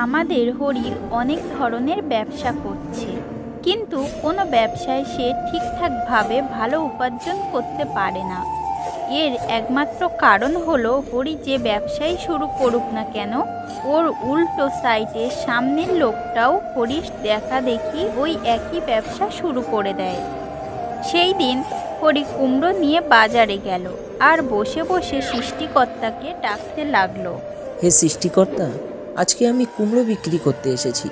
আমাদের হরির অনেক ধরনের ব্যবসা করছে, কিন্তু কোনো ব্যবসায় সে ঠিকঠাকভাবে ভালো উপার্জন করতে পারে না। এর একমাত্র কারণ হলো হরি যে ব্যবসাই শুরু করুক না কেন, ওর উল্টো সাইডে সামনের লোকটাও হরির দেখা দেখি ওই একই ব্যবসা শুরু করে দেয়। সেই দিন হরি কুমড়ো নিয়ে বাজারে গেল আর বসে বসে সৃষ্টিকর্তাকে ডাকতে লাগলো। হে সৃষ্টিকর্তা, আজকে আমি কুমড়ো বিক্রি করতে এসেছি।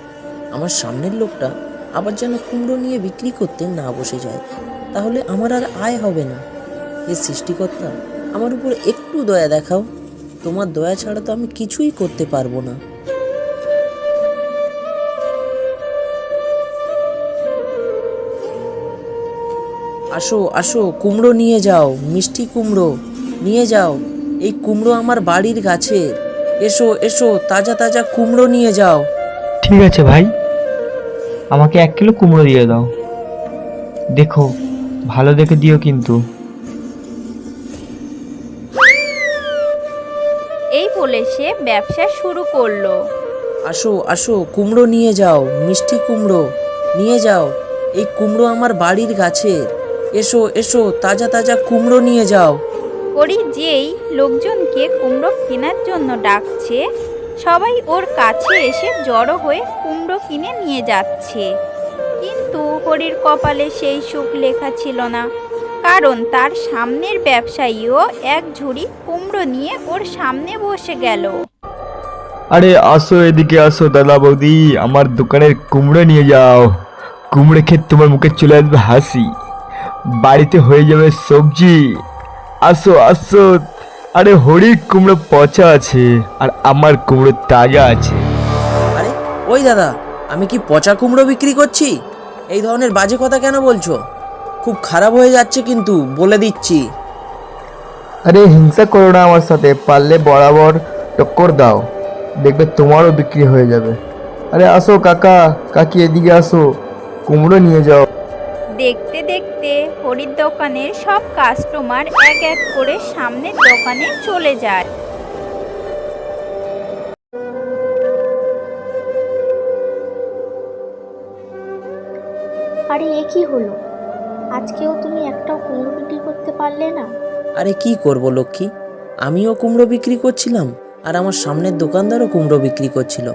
আমার সামনের লোকটা আবার যেন কুমড়ো নিয়ে বিক্রি করতে না বসে যায়, তাহলে আমার আর আয় হবে না। হে সৃষ্টিকর্তা, আমার উপর একটু দয়া দেখাও। তোমার দয়া ছাড়া তো আমি কিছুই করতে পারবো না। আসো আসো, কুমড়ো নিয়ে যাও, মিষ্টি কুমড়ো নিয়ে যাও। এই কুমড়ো আমার বাড়ির গাছের। এসো এসো, তাজা তাজা কুমড়ো নিয়ে যাও। ঠিক আছে ভাই, আমাকে 1 কিলো কুমড়ো দিয়ে দাও। দেখো, ভালো দেখে দিও কিন্তু। এই বলে সে ব্যবসা শুরু করলো। আসো আসো, কুমড়ো নিয়ে যাও, মিষ্টি কুমড়ো নিয়ে যাও। এই কুমড়ো আমার বাড়ির গাছের। এসো এসো, তাজা তাজা কুমড়ো নিয়ে যাও। হরি যেই লোকজনকে কুমড়ো কেনার জন্য ডাকছে, সবাই ওর কাছে এসে জড়ো হয়ে কুমড়ো কিনে নিয়ে যাচ্ছে। কিন্তু হরির কপালে সেই সুখ লেখা ছিল না, কারণ তার সামনের ব্যবসায়ীও এক ঝুড়ি কুমড়ো নিয়ে ওর সামনে বসে গেল। আরে আসো, এদিকে আসো দাদা বৌদি, আমার দোকানের কুমড়ো নিয়ে যাও। কুমড়ো খেয়ে তোমার মুখে চলে আসবে হাসি, বাড়িতে হয়ে যাবে সবজি। আসো আসো। আরে হরির কুমড়ো পচা আছে আর আমার কুমড়ো তাজা আছে। আরে ওই দাদা, আমি কি পচা কুমড়ো বিক্রি করছি? এই ধরনের বাজে কথা কেন বলছো? খুব খারাপ হয়ে যাচ্ছে কিন্তু, বলে দিচ্ছি। আরে হিংসা করো না আমার সাথে, পারলে বরাবর টক্কর দাও, দেখবে তোমারও বিক্রি হয়ে যাবে। আরে আসো কাকা কাকি, এদিকে আসো, কুমড়ো নিয়ে যাও। দেখতে দেখতে হরির দোকানের সব কাস্টমার এক এক করে সামনের দোকানে চলে যায়। আরে এ কি হলো? আজকেও তুমি একটাও কুমড়ো বিক্রি করতে পারলে না? আরে কি করব লক্ষ্মী, আমিও কুমড়ো বিক্রি করছিলাম আর আমার সামনের দোকানদারও কুমড়ো বিক্রি করছিল।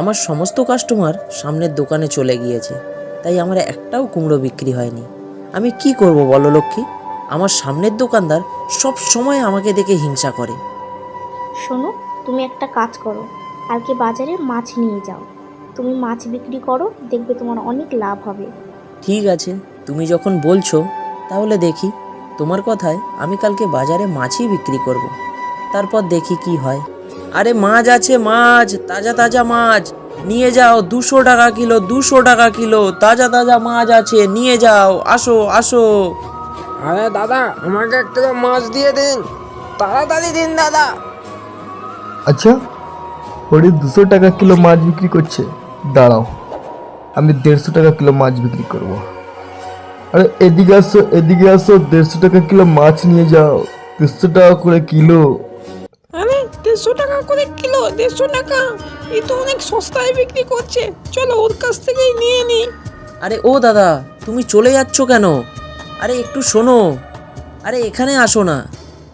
আমার সমস্ত কাস্টমার সামনের দোকানে চলে গিয়েছে, তাই আমার একটাও কুমড়ো বিক্রি হয়নি। আমি কি করব বলো লক্ষ্মী? আমার সামনের দোকানদার সব সময় আমাকে দেখে হিংসা করে। শোনো, তুমি একটা কাজ করো, কালকে বাজারে মাছ নিয়ে যাও। তুমি মাছ বিক্রি করো, দেখবে তোমার অনেক লাভ হবে। ঠিক আছে, তুমি যখন বলছো তাহলে দেখি। তোমার কথায় আমি কালকে বাজারে মাছই বিক্রি করব, তারপর দেখি কি হয়। আরে মাছ আছে, মাছ, তাজা তাজা মাছ নিয়ে যাও। 200 টাকা কিলো, 200 টাকা কিলো, তাজা তাজা মাছ আছে, নিয়ে যাও। আসো আসো। আরে দাদা, আমাকে 1 কিলো মাছ দিয়ে দিন, তাড়াতাড়ি দিন দাদা। আচ্ছা, হরি 200 টাকা কিলো মাছ বিক্রি করছে, দাঁড়াও আমি 150 টাকা কিলো মাছ বিক্রি করব। আরে এদিকে আসো এদিকে আসো, 150 টাকা কিলো মাছ নিয়ে যাও, 300 টাকা করে কিলো। আরে 150 টাকা করে কিলো? 150 টাকা? এই তো অনেক সস্তায় বিক্রি করছে, চলো ওর কাছ থেকেই নিয়ে নিই। আরে ও দাদা, তুমি চলে যাচ্ছ কেন? আরে একটু শোনো। আরে এখানে আসো না,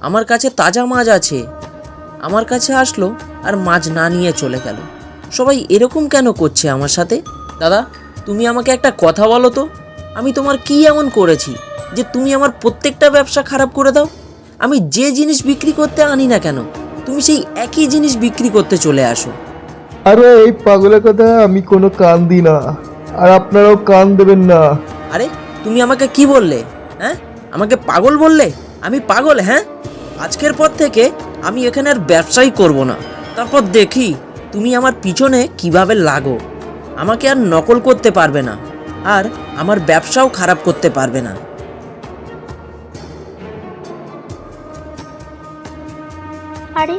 আমার কাছে তাজা মাছ আছে। আমার কাছে আসলো আর মাছ না নিয়ে চলে গেল। সবাই এরকম কেন করছে আমার সাথে? দাদা, তুমি আমাকে একটা কথা বলো তো, আমি তোমার কি এমন করেছি যে তুমি আমার প্রত্যেকটা ব্যবসা খারাপ করে দাও? আমি যে জিনিস বিক্রি করতে আনি না কেন, তুমি সেই একই জিনিস বিক্রি করতে চলে আসো। আরে এই পাগলের কথা আমি কোনো কান দিই না, আর আপনারাও কান দেবেন না। আরে তুমি আমাকে কি বললে? হ্যাঁ, আমাকে পাগল বললে? আমি পাগল? হ্যাঁ, আজকের পর থেকে আমি এখানে আর ব্যবসাই করব না। তারপর দেখি তুমি আমার পিছনে কিভাবে লাগো। আমাকে আর নকল করতে পারবে না, আর আমার ব্যবসাও খারাপ করতে পারবে না। আরে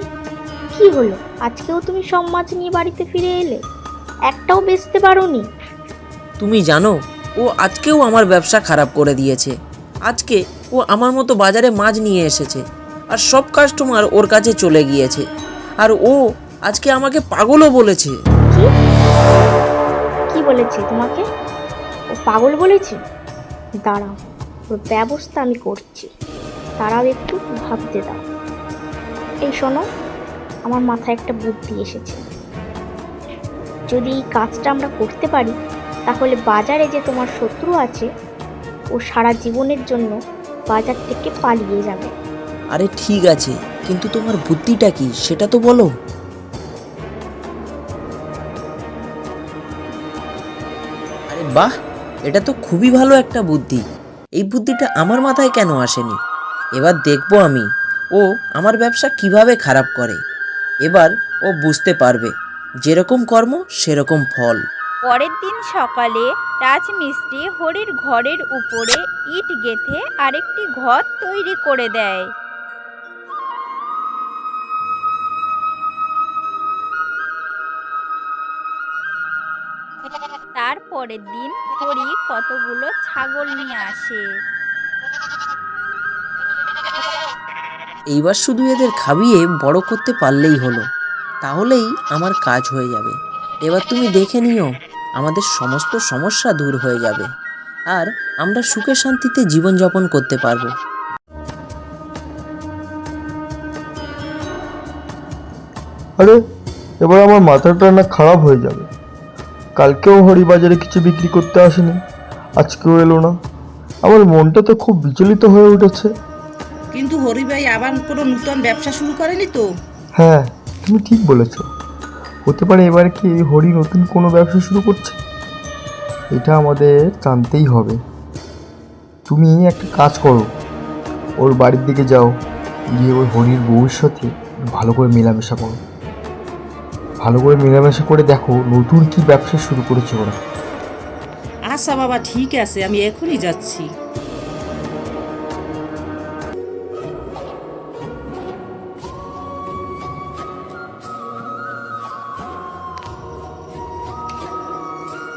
কি হলো? আজকেও তুমি সব মাছ নিয়ে বাড়িতে ফিরে এলে, একটাও বেচতে পারোনি? তুমি জানো, ও আজকেও আমার ব্যবসা খারাপ করে দিয়েছে। আজকে ও আমার মতো বাজারে মাছ নিয়ে এসেছে আর সব কাস্টমার ওর কাছে চলে গিয়েছে, আর ও আজকে আমাকে পাগলও বলেছে। কি কি কি বলেছে তোমাকে? ও পাগল বলেছে? দাঁড়াও, ওর ব্যবস্থা আমি করছি, তারাও একটু ভাবতে দাও। এই শোনো, আমার মাথায় একটা বুদ্ধি এসেছে। যদি এই কাজটা আমরা করতে পারি, তাহলে বাজারে যে তোমার শত্রু আছে, ও সারা জীবনের জন্য বাজার থেকে পালিয়ে যাবে। আরে ঠিক আছে, কিন্তু তোমার বুদ্ধিটা কি সেটা তো বলো। আরে বাহ, এটা তো খুবই ভালো একটা বুদ্ধি। এই বুদ্ধিটা আমার মাথায় কেন আসেনি? এবার দেখবো আমি ও আমার ব্যবসা কিভাবে খারাপ করে। এবার ও বুঝতে পারবে, যেরকম কর্ম সেরকম ফল। পরের দিন সকালে রাজমিস্ত্রি হরির ঘরের উপরে ইট গেঁথে আরেকটি ঘর তৈরি করে দেয়। তারপরের দিন হরি কতগুলো ছাগল নিয়ে আসে। এইবার শুধু এদের খাইয়ে বড় করতে পারলেই হলো, তাহলেই আমার কাজ হয়ে যাবে। এবার তুমি দেখে নিও, আমাদের সমস্ত সমস্যা দূর হয়ে যাবে আর আমরা সুখে শান্তিতে জীবনযাপন করতে পারবো। আরে এবার আমার মাথাটা না খারাপ হয়ে যাবে। কালকেও হরি বাজারে কিছু বিক্রি করতে আসেনি, আজকেও এলো না। আমার মনটা তো খুব বিচলিত হয়ে উঠেছে। কিন্তু হরি ভাই আবার কোনো নতুন ব্যবসা শুরু করেনি তো? হ্যাঁ, তুমি ঠিক বলেছ। হতে পারে এবার কি হরি নতুন কোনো ব্যবসা শুরু করছে। এটা আমাদের জানতেই হবে। তুমি একটা কাজ করো, ওর বাড়ির দিকে যাও, গিয়ে ওই হরির বউয়ের সাথে ভালো করে মেলামেশা করো। ভালো করে মেলামেশা করে দেখো নতুন কি ব্যবসা শুরু করেছে ওরা। আচ্ছা বাবা, ঠিক আছে, আমি এখনই যাচ্ছি।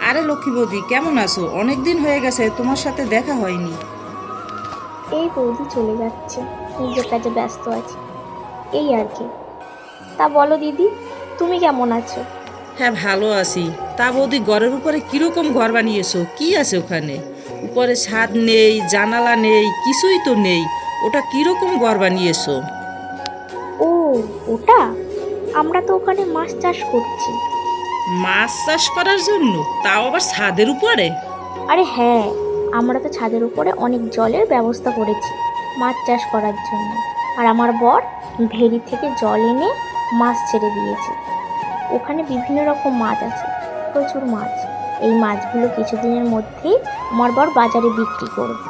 আরে লক্ষ্মী বৌদি, কেমন আছো? অনেকদিন হয়ে গেছে, তোমার সাথে দেখা হয়নি। এই বৌদি চলে যাচ্ছে, নিজের কাজে ব্যস্ত আছে, এই আর কি। তা বলো দিদি, তুমি কেমন আছো? হ্যাঁ, ভালো আছি। তা বৌদি, ঘরের উপরে কিরকম ঘর বানিয়েছো? কি আছে ওখানে? উপরে ছাদ নেই, জানালা নেই, কিছুই তো নেই। ওটা কিরকম ঘর বানিয়েছো? ও, ওটা আমরা তো ওখানে মাছ চাষ করছি। মাছ চাষ করার জন্য? তাও আবার ছাদের উপরে? আরে হ্যাঁ, আমরা তো ছাদের উপরে অনেক জলের ব্যবস্থা করেছি মাছ চাষ করার জন্য। আর আমার বর ভেরি থেকে জল এনে মাছ ছেড়ে দিয়েছে। ওখানে বিভিন্ন রকম মাছ আছে, প্রচুর মাছ। এই মাছগুলো কিছুদিনের মধ্যেই আমার বর বাজারে বিক্রি করবে।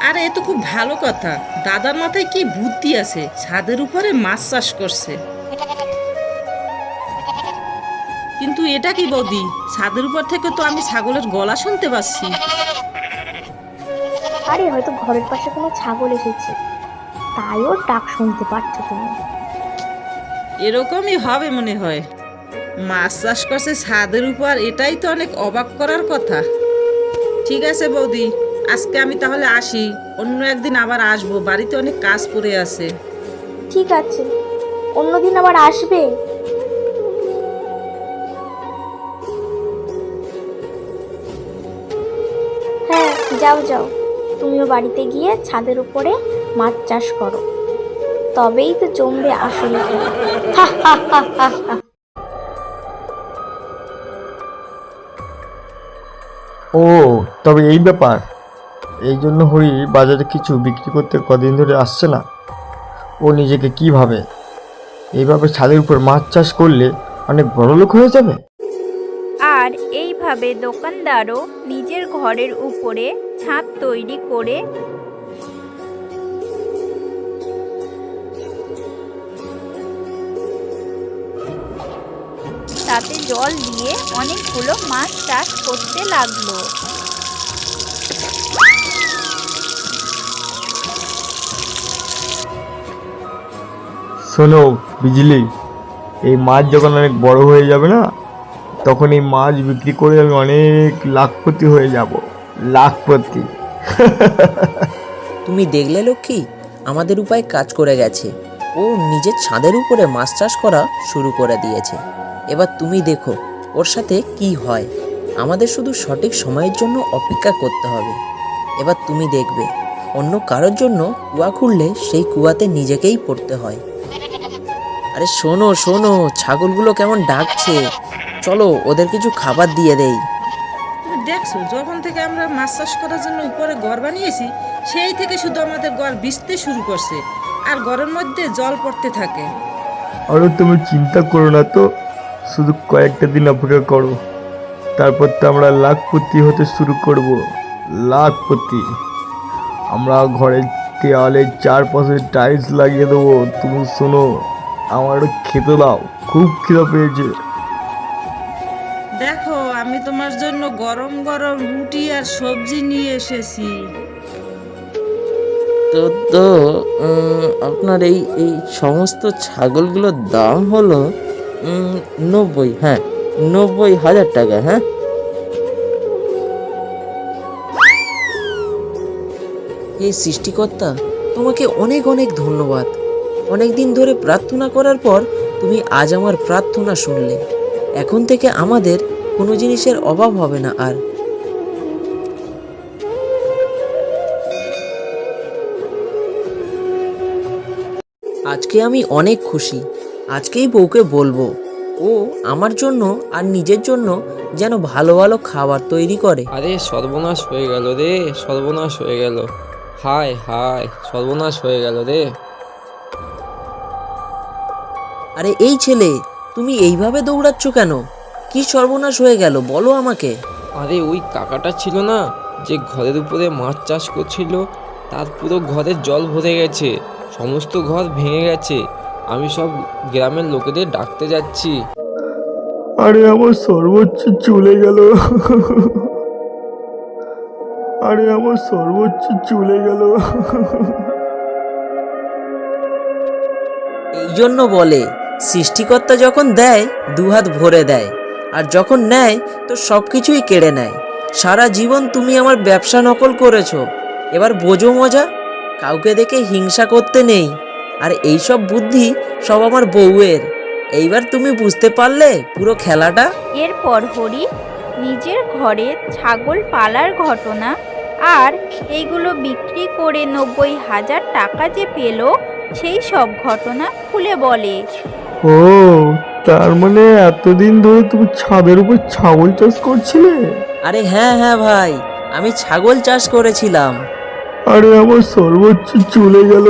আরে এ তো খুব ভালো কথা। দাদার মাথায় কি বুদ্ধি আছে, ছাদের উপরে মাছ চাষ করছে। কিন্তু এটা কি বৌদি, ছাদের উপর থেকে তো আমি ছাগলের গলা শুনতে পাচ্ছি। আরে হয়তো ঘরের পাশে কোনো ছাগল এসেছে, তাই ওর ডাক শুনতে পাচ্ছ তুমি। এরকমই হবে মনে হয়। মাছ চাষ করছে ছাদের উপর, এটাই তো অনেক অবাক করার কথা। ঠিক আছে বৌদি, আজকে আমি তাহলে আসি, অন্য একদিন আবার আসবো, বাড়িতে অনেক কাজ পড়ে আছে। ঠিক আছে, অন্যদিন আবার আসবে। হ্যাঁ, যাও যাও, তুমিও বাড়িতে গিয়ে ছাদের উপরে মাছ চাষ করো, তবেই তো জমবে আসলে খেলা। হা হা হা হা হা। ও, তবে এই ব্যাপার। এই জন্য হরি বাজারে কিছু বিক্রি করতে কদিন ধরে আসছে না। ও নিজেকে কি ভাবে, এইভাবে ছাদের উপর মাছ চাষ করলে অনেক বড় লোক হয়ে যাবে। আর এইভাবে দোকানদারও নিজের ঘরের উপরে ছাদ তৈরি করে তাতে জল দিয়ে অনেকগুলো মাছ চাষ করতে লাগলো। শোনো বিজলি, এই মাছ যখন অনেক বড় হয়ে যাবে না, তখন এই মাছ বিক্রি করে আমি অনেক লাখপতি হয়ে যাব। লাখপতি। তুমি দেখলে লক্ষ্মী, আমাদের উপায় কাজ করে গেছে। ও নিজের ছাদের উপরে মাছ চাষ করা শুরু করে দিয়েছে। এবার তুমি দেখো ও ওর সাথে কি হয়। আমাদের শুধু সঠিক সময়ের জন্য অপেক্ষা করতে হবে। এবার তুমি দেখবে অন্য কারোর জন্য কুয়া খুঁড়লে সেই কুয়াতে নিজেকেই পড়তে হয়। আরে শোনো শোনো, ছাগলগুলো কেমন ডাকছে, চলো ওদের কিছু খাবার দিয়ে দেই। তুমি দেখছো যখন থেকে আমরা মাছ চাষ করার জন্য উপরে ঘর বানিয়েছি সেই থেকে শুধু আমাদের ঘর ভিজতে শুরু করছে আর ঘরের মধ্যে জল পড়তে থাকে। আরে তুমি চিন্তা করো না তো, শুধু কয়েকটা দিন অপেক্ষা করো, তারপর তো আমরা লাখপতি হতে শুরু করব। লাখপতি। আমরা ঘরের দেওয়ালে চারপাশে টাইলস লাগিয়ে দেবো। তুমি শোনো, আমার খেতে দাও, খুব খিদা পেয়েছে। দেখো আমি তোমার জন্য গরম গরম রুটি আর সবজি নিয়ে এসেছি। তো তো আপনার এই এই সমস্ত ছাগলগুলোর দাম হলো 90, হ্যাঁ 90,000 টাকা। হ্যাঁ, এই সৃষ্টিকর্তা তোমাকে অনেক অনেক ধন্যবাদ। অনেক দিন ধরে প্রার্থনা করার পর তুমি আজ আমার প্রার্থনা শুনলে। এখন থেকে আমাদের কোনো জিনিসের অভাব হবে না আর। আজকে আমি অনেক খুশি। আজকেই বউকে বলবো ও আমার জন্য আর নিজের জন্য যেন ভালো ভালো খাবার তৈরি করে। আরে সর্বনাশ হয়ে গেল রে, সর্বনাশ হয়ে গেল। হায় হায়, সর্বনাশ হয়ে গেল রে। আরে এই ছেলে, তুমি এইভাবে দৌড়াচ্ছ কেন? কি সর্বনাশ হয়ে গেল বলো আমাকে। আরে ওই কাকাটা ছিল না যে ঘরের উপরে মাছ চাষ করছিল, তার পুরো ঘরে জল ভরে গেছে, সমস্ত ঘর ভেঙে গেছে। আমি সব গ্রামের লোকেদের ডাকতে যাচ্ছি। আরে আমার সর্বোচ্চ চলে গেল। আরে আমার সর্বোচ্চ চলে গেল। এই জন্য বলে সৃষ্টিকর্তা যখন দেয় দুহাত ভরে দেয়, আর যখন নেয় তো সব কিছুই কেড়ে নেয়। সারা জীবন তুমি আমার ব্যবসা নকল করেছো, এবার বোঝো মজা। কাউকে দেখে হিংসা করতে নেই। আর এই সব বুদ্ধি সব আমার বউয়ের। এইবার তুমি বুঝতে পারলে পুরো খেলাটা। এরপর হরি নিজের ঘরে ছাগল পালার ঘটনা আর এইগুলো বিক্রি করে 90,000 টাকা যে পেল সেই সব ঘটনা খুলে বলে। ও, তার মানে এতদিন ধরে তুমি ছাদের উপর ছাগল চাষ করছিলে? আরে হ্যাঁ হ্যাঁ ভাই, আমি ছাগল চাষ করেছিলাম। আরে আমার সর্বোচ্চ চলে গেল।